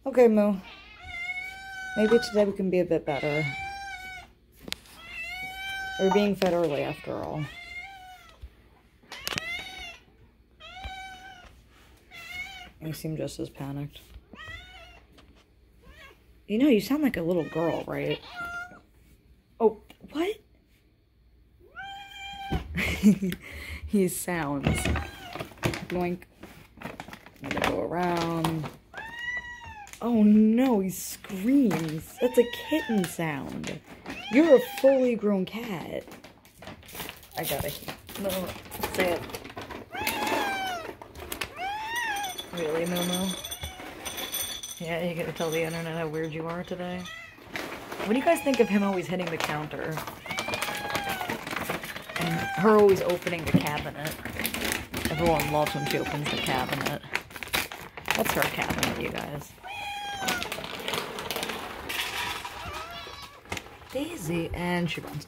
Okay, Moo. Maybe today we can be a bit better. We're being fed early after all. You seem just as panicked. You know, you sound like a little girl, right? Oh, what? He sounds. Yoink. I'm gonna go around. Oh no, he screams. That's a kitten sound. You're a fully grown cat. I gotta. No, say it. Really, Momo? Yeah, you gotta tell the internet how weird you are today. What do you guys think of him always hitting the counter? And her always opening the cabinet. Everyone loves when she opens the cabinet. That's her cabinet, you guys. Daisy, and she runs.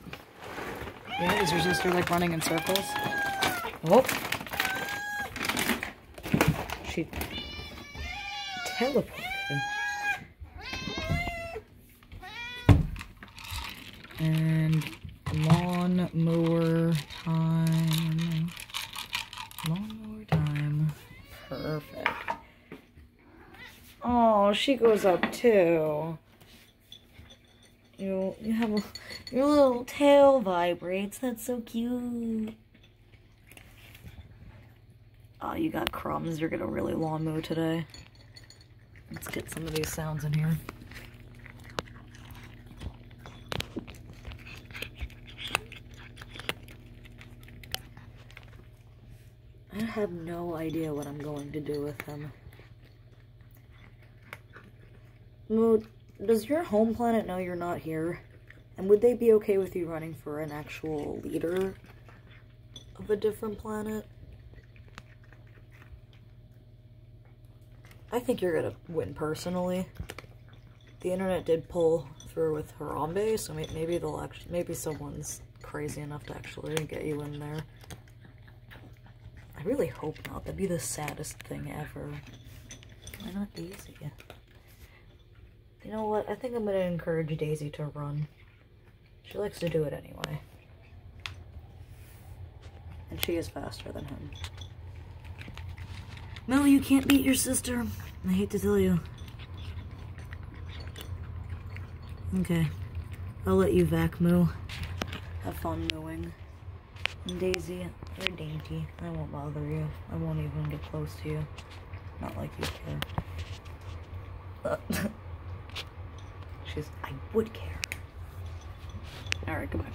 Yeah, is your sister like running in circles? Oh. She teleported. And lawn mower time. Lawn mower time. Perfect. Oh, she goes up too. You have a, your little tail vibrates. That's so cute. Oh, you got crumbs. You're gonna really lawn mow today. Let's get some of these sounds in here. I have no idea what I'm going to do with him. Moo, does your home planet know you're not here? And would they be okay with you running for an actual leader of a different planet? I think you're gonna win personally. The internet did pull through with Harambe, so maybe they'll actually, maybe someone's crazy enough to actually get you in there. I really hope not. That'd be the saddest thing ever. Why not Daisy? You know what? I think I'm gonna encourage Daisy to run. She likes to do it anyway. And she is faster than him. No, you can't beat your sister. I hate to tell you. Okay. I'll let you vac moo. Have fun mooing. And Daisy, you're dainty. I won't bother you. I won't even get close to you. Not like you care. I would care. Alright, goodbye.